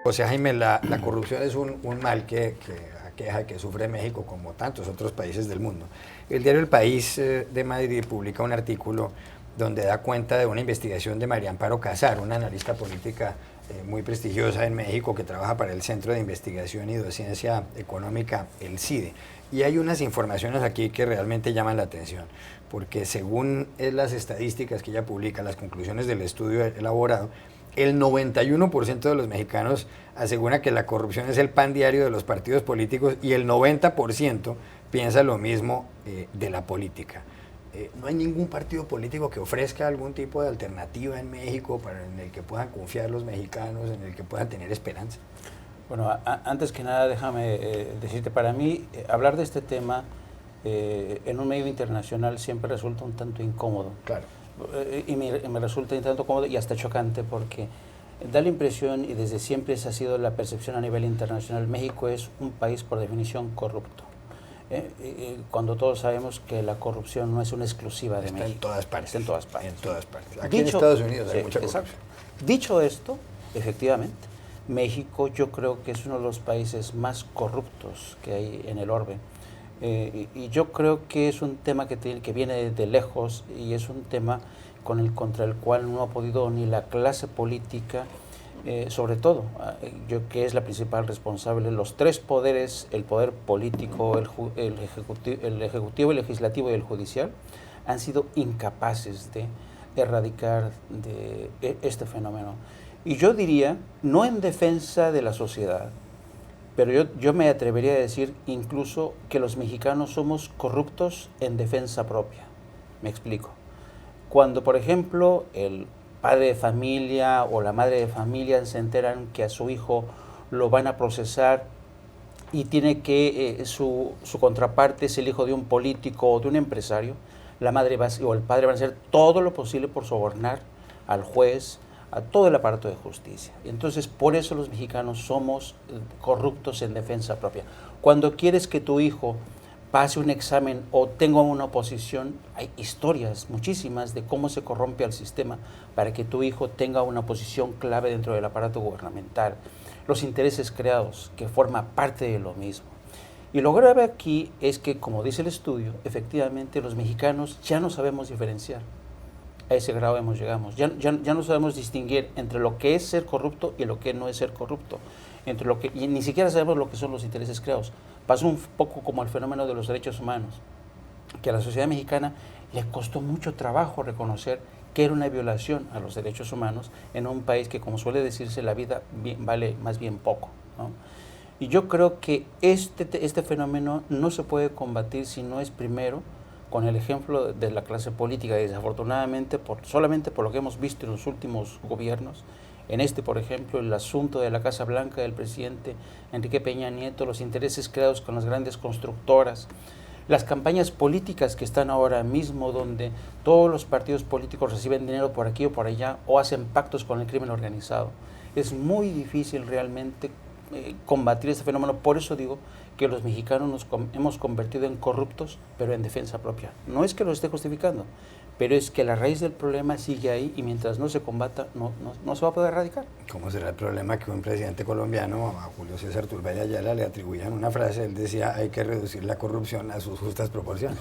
José Jaime, la corrupción es un mal que aqueja, que sufre México como tantos otros países del mundo. El diario El País de Madrid publica un artículo donde da cuenta de una investigación de María Amparo Casar, una analista política muy prestigiosa en México que trabaja para el Centro de Investigación y Docencia Económica, el CIDE. Y hay unas informaciones aquí que realmente llaman la atención, porque según las estadísticas que ella publica, las conclusiones del estudio elaborado, el 91% de los mexicanos asegura que la corrupción es el pan diario de los partidos políticos y el 90% piensa lo mismo de la política. ¿No hay ningún partido político que ofrezca algún tipo de alternativa en México en el que puedan confiar los mexicanos, en el que puedan tener esperanza? Bueno, antes que nada déjame decirte, para mí hablar de este tema en un medio internacional siempre resulta un tanto incómodo. Claro. Y me resulta un tanto cómodo y hasta chocante porque da la impresión, y desde siempre esa ha sido la percepción a nivel internacional, México es un país por definición corrupto. Cuando todos sabemos que la corrupción no es una exclusiva de México. Está en todas partes. Está en todas partes. En todas partes. Aquí en Estados Unidos hay mucha corrupción. Dicho esto, efectivamente, México yo creo que es uno de los países más corruptos que hay en el orbe. Y yo creo que es un tema que viene de lejos y es un tema contra el cual no ha podido ni la clase política, sobre todo, que es la principal responsable, los tres poderes, el poder político, el ejecutivo, el legislativo y el judicial, han sido incapaces de erradicar este fenómeno. Y yo diría, no en defensa de la sociedad, pero yo me atrevería a decir incluso que los mexicanos somos corruptos en defensa propia. Me explico. Cuando, por ejemplo, el padre de familia o la madre de familia se enteran que a su hijo lo van a procesar y tiene que su contraparte es el hijo de un político o de un empresario, la madre o el padre van a hacer todo lo posible por sobornar al juez, a todo el aparato de justicia. Entonces, por eso los mexicanos somos corruptos en defensa propia. Cuando quieres que tu hijo pase un examen o tenga una oposición, hay historias muchísimas de cómo se corrompe al sistema para que tu hijo tenga una posición clave dentro del aparato gubernamental. Los intereses creados, que forma parte de lo mismo. Y lo grave aquí es que, como dice el estudio, efectivamente los mexicanos ya no sabemos diferenciar. A ese grado llegamos. Ya no sabemos distinguir entre lo que es ser corrupto y lo que no es ser corrupto. Y ni siquiera sabemos lo que son los intereses creados. Pasó un poco como el fenómeno de los derechos humanos, que a la sociedad mexicana le costó mucho trabajo reconocer que era una violación a los derechos humanos en un país que, como suele decirse, la vida vale más bien poco, ¿no? Y yo creo que este fenómeno no se puede combatir si no es primero con el ejemplo de la clase política. Y desafortunadamente, solamente por lo que hemos visto en los últimos gobiernos, por ejemplo, el asunto de la Casa Blanca del presidente Enrique Peña Nieto, los intereses creados con las grandes constructoras, las campañas políticas que están ahora mismo, donde todos los partidos políticos reciben dinero por aquí o por allá, o hacen pactos con el crimen organizado. Es muy difícil realmente combatir este fenómeno. Por eso digo que los mexicanos nos hemos convertido en corruptos, pero en defensa propia. No es que lo esté justificando, pero es que la raíz del problema sigue ahí y mientras no se combata, no se va a poder erradicar. ¿Cómo será el problema que un presidente colombiano, a Julio César Turbay Ayala, le atribuyan una frase? Él decía, hay que reducir la corrupción a sus justas proporciones.